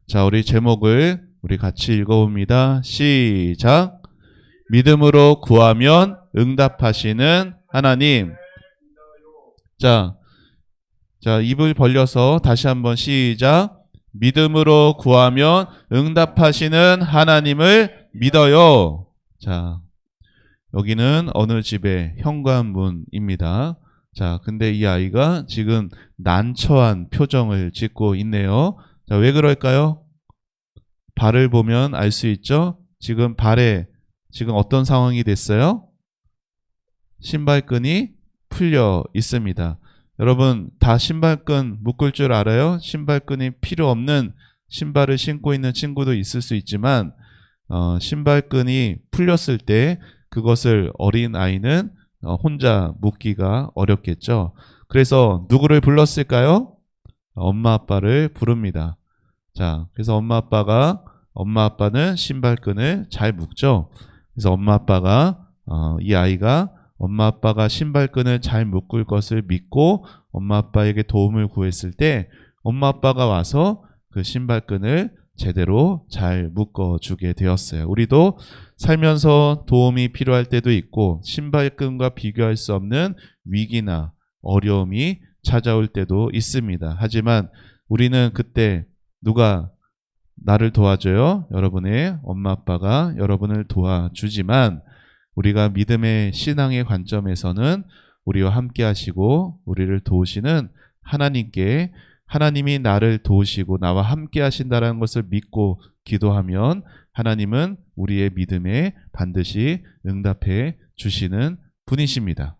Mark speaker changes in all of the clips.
Speaker 1: 자, 우리 제목을 우리 같이 읽어봅니다. 시작. 믿음으로 구하면 응답하시는 하나님. 자, 입을 벌려서 다시 한번 시작. 믿음으로 구하면 응답하시는 하나님을 믿어요. 자, 여기는 어느 집의 현관문입니다. 자, 근데 이 아이가 지금 난처한 표정을 짓고 있네요. 자, 왜 그럴까요? 발을 보면 알 수 있죠? 지금 발에 지금 어떤 상황이 됐어요? 신발끈이 풀려 있습니다. 여러분 다 신발끈 묶을 줄 알아요? 신발끈이 필요 없는 신발을 신고 있는 친구도 있을 수 있지만 신발끈이 풀렸을 때 그것을 어린 아이는 혼자 묶기가 어렵겠죠. 그래서 누구를 불렀을까요? 엄마 아빠를 부릅니다. 자, 그래서 엄마 아빠는 신발끈을 잘 묶죠. 그래서 엄마 아빠가 이 아이가 엄마 아빠가 신발끈을 잘 묶을 것을 믿고 엄마 아빠에게 도움을 구했을 때 엄마 아빠가 와서 그 신발끈을 제대로 잘 묶어주게 되었어요. 우리도 살면서 도움이 필요할 때도 있고 신발끈과 비교할 수 없는 위기나 어려움이 찾아올 때도 있습니다. 하지만 우리는 그때 누가 나를 도와줘요? 여러분의 엄마 아빠가 여러분을 도와주지만 우리가 믿음의 신앙의 관점에서는 우리와 함께 하시고 우리를 도우시는 하나님께 하나님이 나를 도우시고 나와 함께 하신다는 것을 믿고 기도하면 하나님은 우리의 믿음에 반드시 응답해 주시는 분이십니다.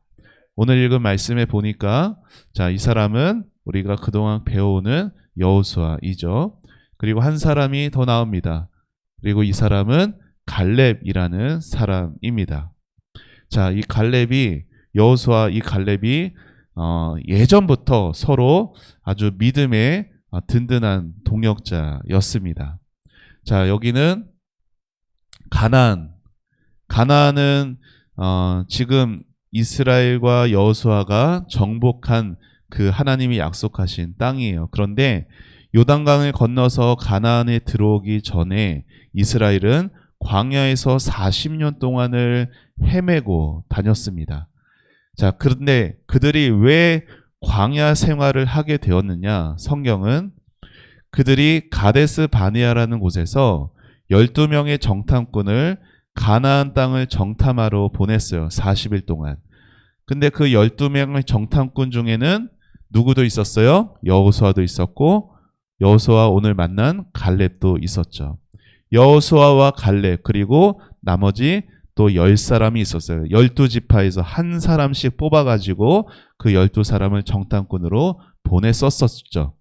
Speaker 1: 오늘 읽은 말씀에 보니까 자, 이 사람은 우리가 그동안 배워오는 여호수아이죠. 그리고 한 사람이 더 나옵니다. 그리고 이 사람은 갈렙이라는 사람입니다. 자, 이 갈렙이 여호수아 이 갈렙이 예전부터 서로 아주 믿음의 든든한 동역자였습니다. 자, 여기는 가나안은 지금 이스라엘과 여호수아가 정복한 그 하나님이 약속하신 땅이에요. 그런데 요단강을 건너서 가나안에 들어오기 전에 이스라엘은 광야에서 40년 동안을 헤매고 다녔습니다. 자, 그런데 그들이 왜 광야 생활을 하게 되었느냐? 성경은 그들이 가데스 바네아라는 곳에서 12명의 정탐꾼을 가나안 땅을 정탐하러 보냈어요. 40일 동안. 근데 그 12명의 정탐꾼 중에는 누구도 있었어요? 여호수아도 있었고 여호수아 오늘 만난 갈렙도 있었죠. 여호수아와 갈렙 그리고 나머지 또 10사람이 있었어요. 12지파에서 한 사람씩 뽑아가지고 그 12사람을 정탐꾼으로 보냈었었죠.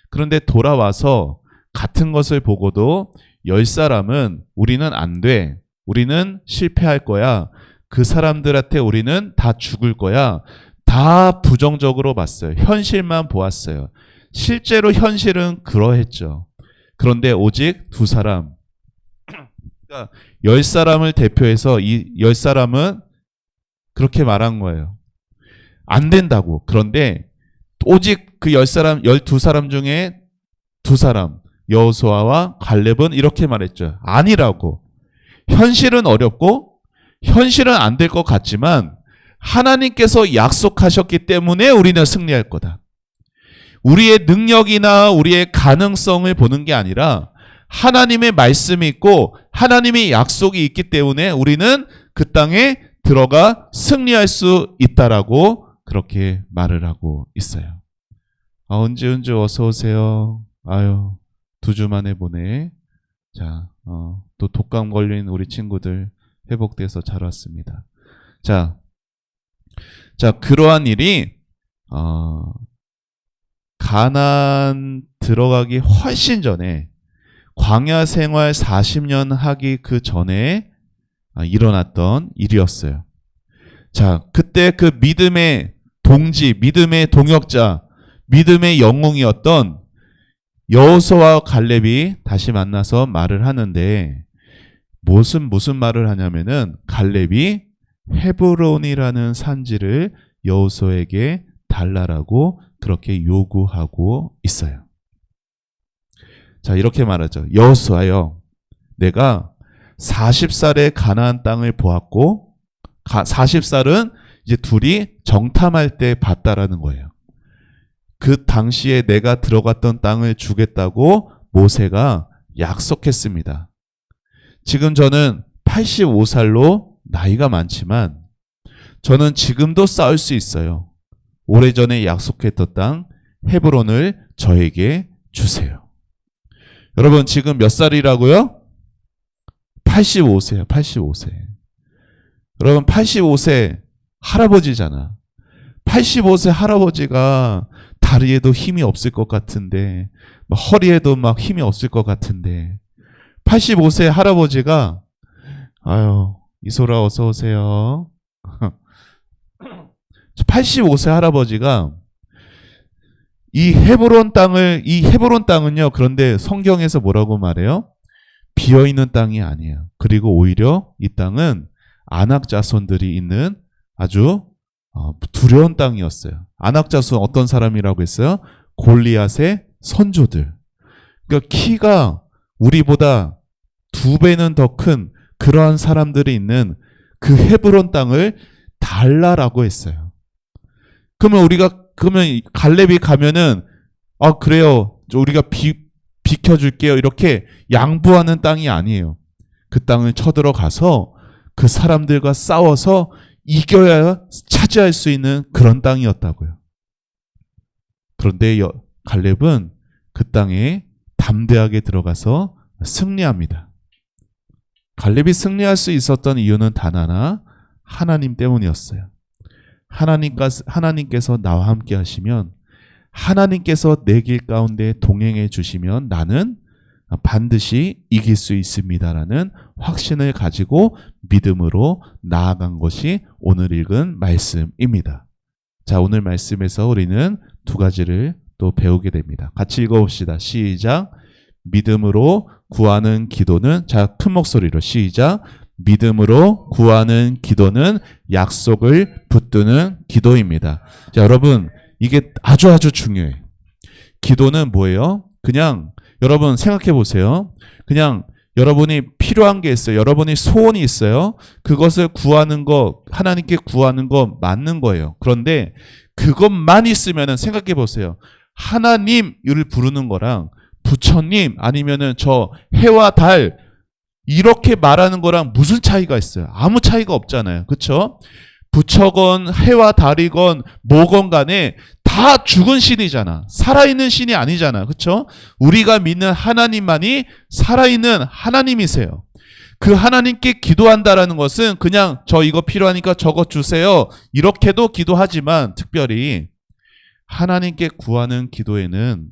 Speaker 1: 그런데 돌아와서 같은 것을 보고도 10사람은 우리는 안 돼. 우리는 실패할 거야. 그 사람들한테 우리는 다 죽을 거야. 다 부정적으로 봤어요. 현실만 보았어요. 실제로 현실은 그러했죠. 그런데 오직 2사람, 그러니까 10사람을 대표해서 이 10사람은 그렇게 말한 거예요. 안 된다고. 그런데 오직 그 10사람, 12사람 중에 2사람, 여호수아와 갈렙은 이렇게 말했죠. 아니라고. 현실은 어렵고 현실은 안 될 것 같지만 하나님께서 약속하셨기 때문에 우리는 승리할 거다. 우리의 능력이나 우리의 가능성을 보는 게 아니라 하나님의 말씀이 있고 하나님의 약속이 있기 때문에 우리는 그 땅에 들어가 승리할 수 있다라고 그렇게 말을 하고 있어요. 은주 어서 오세요. 아유, 2주 만에 보네. 자, 또 독감 걸린 우리 친구들 회복돼서 잘 왔습니다. 자, 그러한 일이 가나안 들어가기 훨씬 전에 광야 생활 40년 하기 그 전에 일어났던 일이었어요. 자, 그때 그 믿음의 동지, 믿음의 동역자, 믿음의 영웅이었던 여호수아와 갈렙이 다시 만나서 말을 하는데 무슨 말을 하냐면은 갈렙이 헤브론이라는 산지를 여호수아에게 달라라고 그렇게 요구하고 있어요. 자, 이렇게 말하죠. 여호수아여, 내가 40살에 가나안 땅을 보았고, 40살은 이제 둘이 정탐할 때 봤다라는 거예요. 그 당시에 내가 들어갔던 땅을 주겠다고 모세가 약속했습니다. 지금 저는 85살로 나이가 많지만 저는 지금도 싸울 수 있어요. 오래전에 약속했던 땅 헤브론을 저에게 주세요. 여러분 지금 몇 살이라고요? 85세요. 85세. 여러분 85세 할아버지잖아. 85세 할아버지가 다리에도 힘이 없을 것 같은데, 허리에도 막 힘이 없을 것 같은데, 85세 할아버지가, 아유, 이소라 어서 오세요. 85세 할아버지가 이 헤브론 땅은요, 그런데 성경에서 뭐라고 말해요? 비어있는 땅이 아니에요. 그리고 오히려 이 땅은 아낙 자손들이 있는 아주 두려운 땅이었어요. 아낙 자손 어떤 사람이라고 했어요? 골리앗의 선조들. 그러니까 키가 우리보다 2배는 더 큰 그러한 사람들이 있는 그 헤브론 땅을 달라라고 했어요. 그러면 갈렙이 가면은 그래요. 우리가 비켜줄게요. 이렇게 양보하는 땅이 아니에요. 그 땅을 쳐들어가서 그 사람들과 싸워서 이겨야 차지할 수 있는 그런 땅이었다고요. 그런데 갈렙은 그 땅에 담대하게 들어가서 승리합니다. 갈렙이 승리할 수 있었던 이유는 단 하나, 하나님 때문이었어요. 하나님께서 나와 함께 하시면, 하나님께서 내 길 가운데 동행해 주시면 나는 반드시 이길 수 있습니다라는 확신을 가지고 믿음으로 나아간 것이 오늘 읽은 말씀입니다. 자, 오늘 말씀에서 우리는 2가지를 또 배우게 됩니다. 같이 읽어봅시다. 시작. 믿음으로 구하는 기도는, 자, 큰 목소리로 시작. 믿음으로 구하는 기도는 약속을 붙드는 기도입니다. 자, 여러분, 이게 아주 중요해요. 기도는 뭐예요? 그냥 여러분 생각해 보세요. 그냥 여러분이 필요한 게 있어요. 여러분이 소원이 있어요. 그것을 구하는 거, 하나님께 구하는 거 맞는 거예요. 그런데 그것만 있으면은 생각해 보세요. 하나님을 부르는 거랑 부처님 아니면은 저 해와 달 이렇게 말하는 거랑 무슨 차이가 있어요? 아무 차이가 없잖아요. 그렇죠? 부처건 해와 달이건 뭐건 간에 다 죽은 신이잖아. 살아있는 신이 아니잖아. 그렇죠? 우리가 믿는 하나님만이 살아있는 하나님이세요. 그 하나님께 기도한다라는 것은 그냥 저 이거 필요하니까 저거 주세요. 이렇게도 기도하지만 특별히 하나님께 구하는 기도에는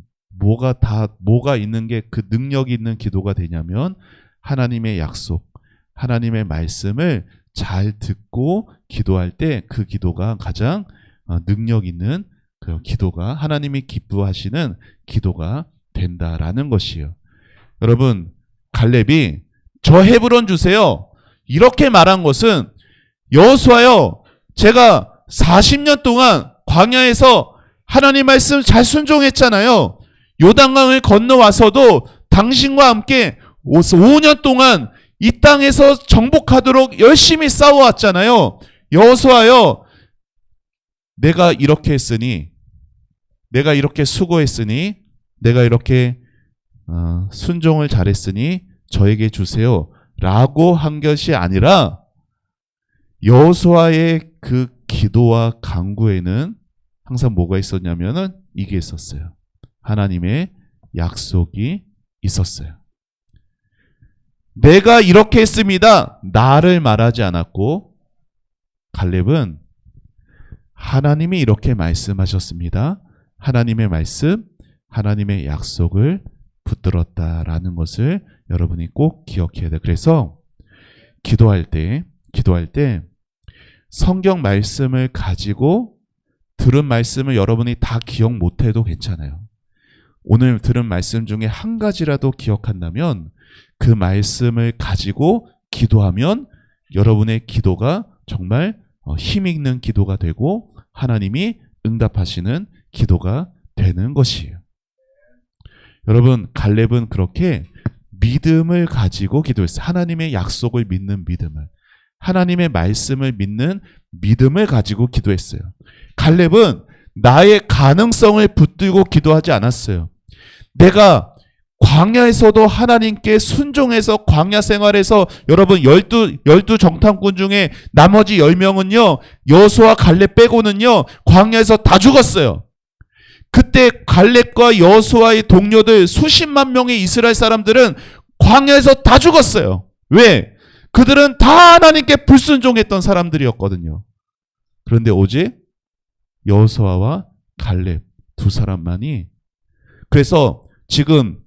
Speaker 1: 뭐가 있는 게 그 능력이 있는 기도가 되냐면 하나님의 약속, 하나님의 말씀을 잘 듣고 기도할 때 그 기도가 가장 능력 있는 그 기도가, 하나님이 기뻐하시는 기도가 된다라는 것이에요. 여러분, 갈렙이 저 헤브론 주세요 이렇게 말한 것은, 여호수아여, 제가 40년 동안 광야에서 하나님 말씀 잘 순종했잖아요. 요단강을 건너와서도 당신과 함께 5년 동안 이 땅에서 정복하도록 열심히 싸워왔잖아요. 여호수아여, 내가 이렇게 했으니, 내가 이렇게 수고했으니, 내가 이렇게 순종을 잘했으니 저에게 주세요 라고 한 것이 아니라, 여호수아의 그 기도와 간구에는 항상 뭐가 있었냐면은 이게 있었어요. 하나님의 약속이 있었어요. 내가 이렇게 했습니다. 나를 말하지 않았고, 갈렙은 하나님이 이렇게 말씀하셨습니다. 하나님의 말씀, 하나님의 약속을 붙들었다라는 것을 여러분이 꼭 기억해야 돼요. 그래서 기도할 때 성경 말씀을 가지고 들은 말씀을 여러분이 다 기억 못해도 괜찮아요. 오늘 들은 말씀 중에 한 가지라도 기억한다면 그 말씀을 가지고 기도하면 여러분의 기도가 정말 힘있는 기도가 되고 하나님이 응답하시는 기도가 되는 것이에요. 여러분, 갈렙은 그렇게 믿음을 가지고 기도했어요. 하나님의 약속을 믿는 믿음을. 하나님의 말씀을 믿는 믿음을 가지고 기도했어요. 갈렙은 나의 가능성을 붙들고 기도하지 않았어요. 내가 광야에서도 하나님께 순종해서 광야 생활에서 여러분 12 정탐꾼 중에 나머지 10명은요. 여호수아 갈렙 빼고는요. 광야에서 다 죽었어요. 그때 갈렙과 여호수아의 동료들 수십만 명의 이스라엘 사람들은 광야에서 다 죽었어요. 왜? 그들은 다 하나님께 불순종했던 사람들이었거든요. 그런데 오직 여호수아와 갈렙 두 사람만이, 그래서 지금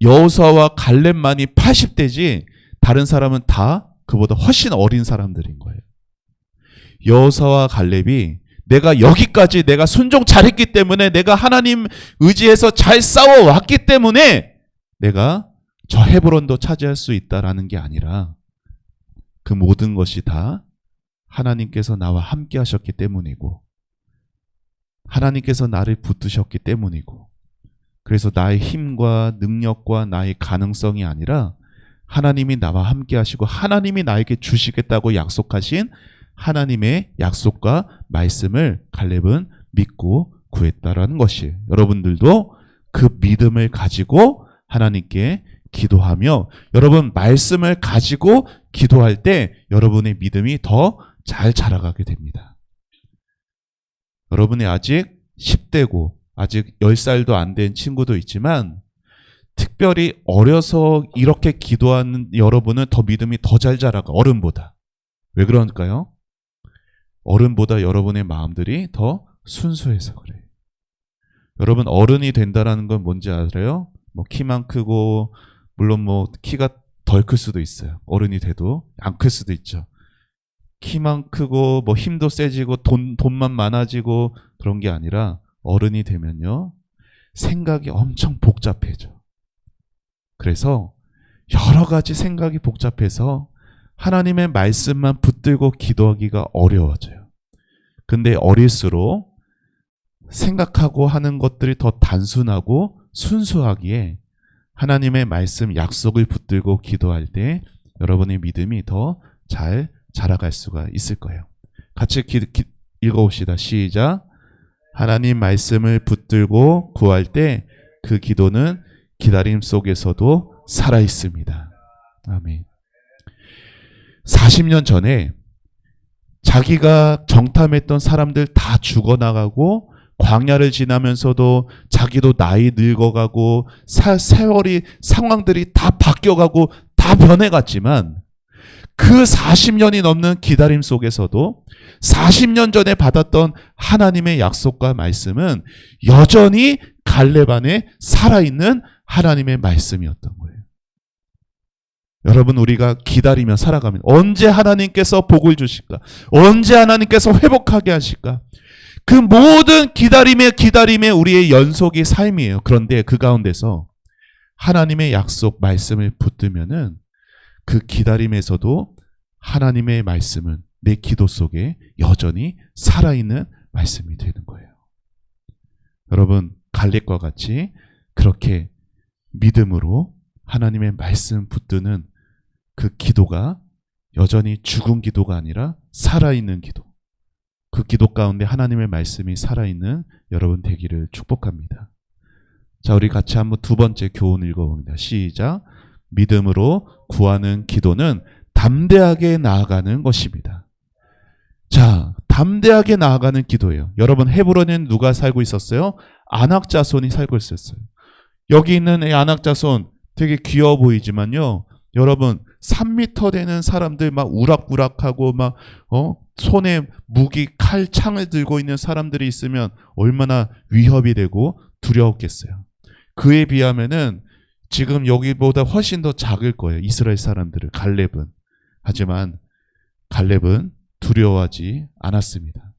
Speaker 1: 여호수아와 갈렙만이 80대지 다른 사람은 다 그보다 훨씬 어린 사람들인 거예요. 여호수아와 갈렙이 내가 여기까지 내가 순종 잘했기 때문에, 내가 하나님 의지해서 잘 싸워왔기 때문에 내가 저 헤브론도 차지할 수 있다라는 게 아니라, 그 모든 것이 다 하나님께서 나와 함께 하셨기 때문이고, 하나님께서 나를 붙드셨기 때문이고, 그래서 나의 힘과 능력과 나의 가능성이 아니라 하나님이 나와 함께 하시고 하나님이 나에게 주시겠다고 약속하신 하나님의 약속과 말씀을 갈렙은 믿고 구했다라는 것이에요. 여러분들도 그 믿음을 가지고 하나님께 기도하며, 여러분 말씀을 가지고 기도할 때 여러분의 믿음이 더 잘 자라가게 됩니다. 여러분이 아직 10대고 아직 10살도 안 된 친구도 있지만, 특별히 어려서 이렇게 기도하는 여러분은 더 믿음이 더 잘 자라가, 어른보다. 왜 그럴까요? 어른보다 여러분의 마음들이 더 순수해서 그래요. 여러분, 어른이 된다라는 건 뭔지 알아요? 뭐 키만 크고, 물론 뭐 키가 덜 클 수도 있어요. 어른이 돼도 안 클 수도 있죠. 키만 크고 뭐 힘도 세지고 돈만 많아지고 그런 게 아니라, 어른이 되면요 생각이 엄청 복잡해져. 그래서 여러 가지 생각이 복잡해서 하나님의 말씀만 붙들고 기도하기가 어려워져요. 근데 어릴수록 생각하고 하는 것들이 더 단순하고 순수하기에 하나님의 말씀 약속을 붙들고 기도할 때 여러분의 믿음이 더 잘 자라갈 수가 있을 거예요. 같이 읽어봅시다. 시작. 하나님 말씀을 붙들고 구할 때 그 기도는 기다림 속에서도 살아있습니다. 아멘. 40년 전에 자기가 정탐했던 사람들 다 죽어나가고, 광야를 지나면서도 자기도 나이 늙어가고 세월이 상황들이 다 바뀌어가고 다 변해갔지만, 그 40년이 넘는 기다림 속에서도 40년 전에 받았던 하나님의 약속과 말씀은 여전히 갈렙 안에 살아있는 하나님의 말씀이었던 거예요. 여러분, 우리가 기다리며 살아가면 언제 하나님께서 복을 주실까? 언제 하나님께서 회복하게 하실까? 그 모든 기다림의 우리의 연속이 삶이에요. 그런데 그 가운데서 하나님의 약속 말씀을 붙들면은 그 기다림에서도 하나님의 말씀은 내 기도 속에 여전히 살아있는 말씀이 되는 거예요. 여러분, 갈렙과 같이 그렇게 믿음으로 하나님의 말씀 붙드는 그 기도가 여전히 죽은 기도가 아니라 살아있는 기도, 그 기도 가운데 하나님의 말씀이 살아있는 여러분 되기를 축복합니다. 자, 우리 같이 한번 두 번째 교훈 읽어봅니다. 시작. 믿음으로 구하는 기도는 담대하게 나아가는 것입니다. 자, 담대하게 나아가는 기도예요. 여러분, 헤브론에는 누가 살고 있었어요? 아낙 자손이 살고 있었어요. 여기 있는 이 아낙 자손 되게 귀여워 보이지만요, 여러분 3m 되는 사람들 막 우락부락하고 막 손에 무기, 칼, 창을 들고 있는 사람들이 있으면 얼마나 위협이 되고 두려웠겠어요. 그에 비하면은 지금 여기보다 훨씬 더 작을 거예요. 이스라엘 사람들은, 갈렙은. 하지만 갈렙은 두려워하지 않았습니다.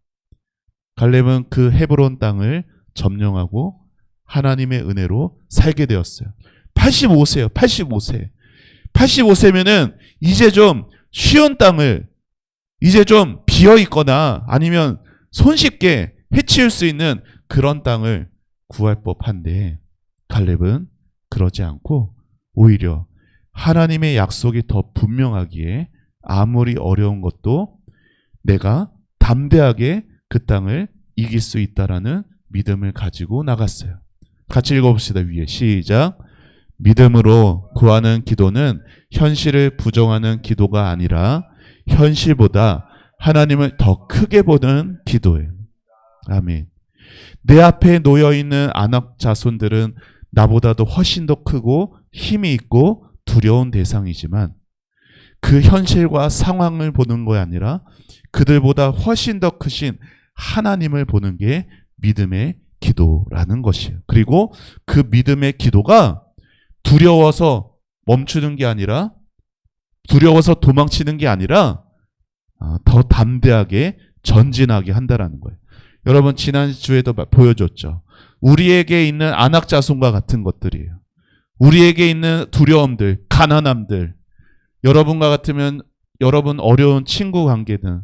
Speaker 1: 갈렙은 그 헤브론 땅을 점령하고 하나님의 은혜로 살게 되었어요. 85세요. 85세. 85세면은 이제 좀 쉬운 땅을, 이제 좀 비어 있거나 아니면 손쉽게 해치울 수 있는 그런 땅을 구할 법한데, 갈렙은 그러지 않고 오히려 하나님의 약속이 더 분명하기에 아무리 어려운 것도 내가 담대하게 그 땅을 이길 수 있다라는 믿음을 가지고 나갔어요. 같이 읽어봅시다. 위에 시작. 믿음으로 구하는 기도는 현실을 부정하는 기도가 아니라 현실보다 하나님을 더 크게 보는 기도예요. 아멘. 내 앞에 놓여있는 안악 자손들은 나보다도 훨씬 더 크고 힘이 있고 두려운 대상이지만 그 현실과 상황을 보는 것이 아니라 그들보다 훨씬 더 크신 하나님을 보는 게 믿음의 기도라는 것이에요. 그리고 그 믿음의 기도가 두려워서 멈추는 게 아니라 두려워서 도망치는 게 아니라 더 담대하게 전진하게 한다라는 거예요. 여러분 지난주에도 보여줬죠. 우리에게 있는 안악자손과 같은 것들이에요. 우리에게 있는 두려움들, 가난함들, 여러분과 같으면 여러분 어려운 친구 관계든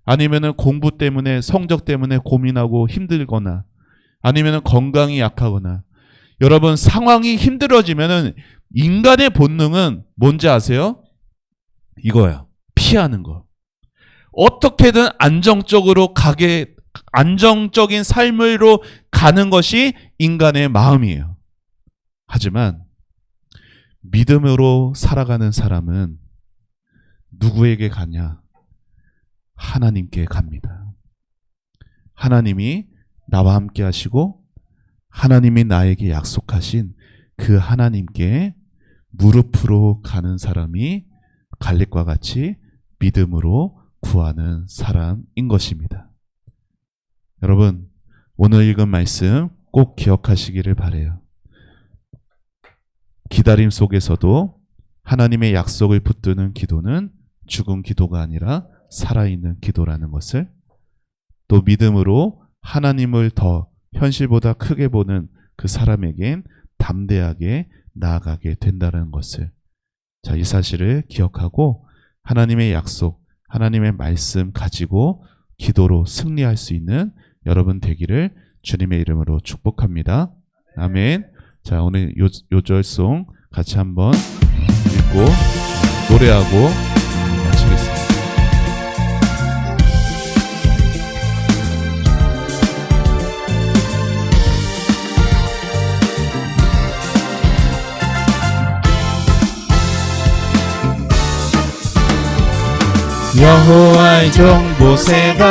Speaker 1: 아니면은 공부 때문에 성적 때문에 고민하고 힘들거나 아니면은 건강이 약하거나 여러분 상황이 힘들어지면은 인간의 본능은 뭔지 아세요? 이거야. 피하는 거. 어떻게든 안정적인 삶으로 가는 것이 인간의 마음이에요. 하지만 믿음으로 살아가는 사람은 누구에게 가냐? 하나님께 갑니다. 하나님이 나와 함께 하시고 하나님이 나에게 약속하신 그 하나님께 무릎으로 가는 사람이 갈렙과 같이 믿음으로 구하는 사람인 것입니다. 여러분 오늘 읽은 말씀 꼭 기억하시기를 바라요. 기다림 속에서도 하나님의 약속을 붙드는 기도는 죽은 기도가 아니라 살아있는 기도라는 것을, 또 믿음으로 하나님을 더 현실보다 크게 보는 그 사람에겐 담대하게 나아가게 된다는 것을, 자, 이 사실을 기억하고 하나님의 약속, 하나님의 말씀 가지고 기도로 승리할 수 있는 여러분 되기를 주님의 이름으로 축복합니다. 아멘. 자, 오늘 요절송 같이 한번 읽고 노래하고 마치겠습니다. 여호와의 종 모세가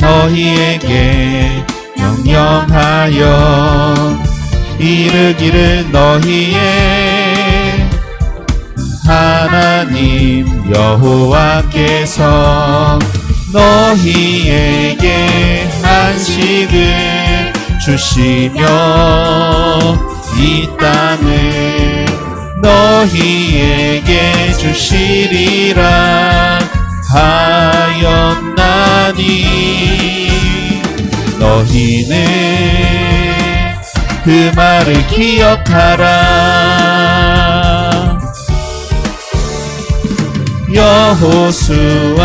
Speaker 1: 너희에게 명령하여 이르기를 너희의 하나님 여호와께서 너희에게 안식을 주시며 이 땅을 너희에게 주시리라 하였나니 너희는 그 말을 기억하라. 여호수아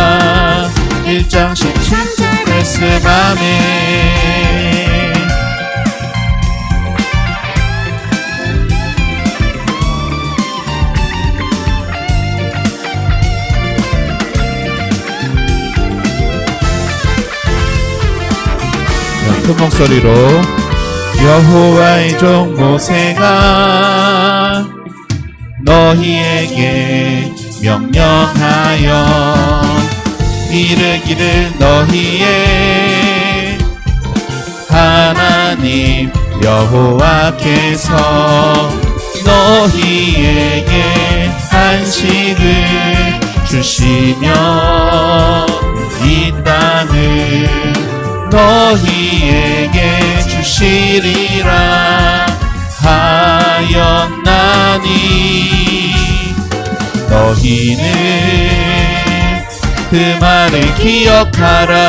Speaker 1: 1장 17절 말씀하네. 큰 목소리로 여호와의 종 모세가 너희에게 명령하여 이르기를 너희의 하나님 여호와께서 너희에게 안식을 주시며 이 땅을 너희에게 주시리라 하였나니 너희는 그 말을 기억하라.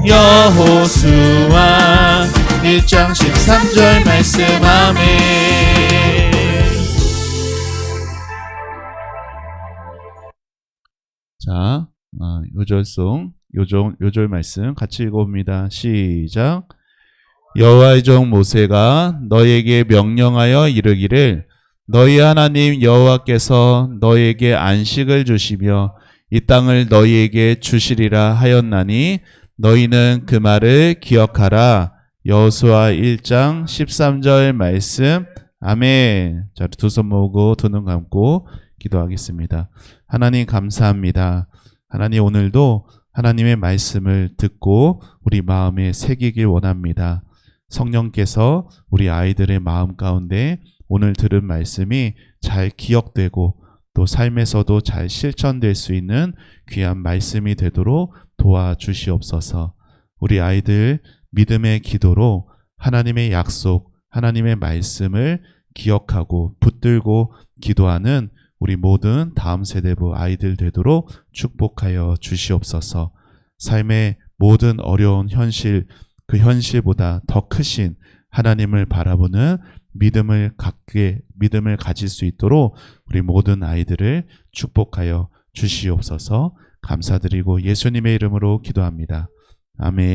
Speaker 1: 여호수아 1장 13절 말씀하네. 자, 요절송 요절 말씀 같이 읽어봅니다. 시작. 여호와의 종 모세가 너에게 명령하여 이르기를 너희 하나님 여호와께서 너에게 안식을 주시며 이 땅을 너희에게 주시리라 하였나니 너희는 그 말을 기억하라. 여호수아 1장 13절 말씀. 아멘. 자, 두 손 모으고 두 눈 감고 기도하겠습니다. 하나님 감사합니다. 하나님 오늘도 하나님의 말씀을 듣고 우리 마음에 새기길 원합니다. 성령께서 우리 아이들의 마음 가운데 오늘 들은 말씀이 잘 기억되고 또 삶에서도 잘 실천될 수 있는 귀한 말씀이 되도록 도와주시옵소서. 우리 아이들 믿음의 기도로 하나님의 약속, 하나님의 말씀을 기억하고 붙들고 기도하는 우리 모든 다음 세대부 아이들 되도록 축복하여 주시옵소서. 삶의 모든 어려운 현실, 그 현실보다 더 크신 하나님을 바라보는 믿음을 가질 수 있도록 우리 모든 아이들을 축복하여 주시옵소서. 감사드리고 예수님의 이름으로 기도합니다. 아멘.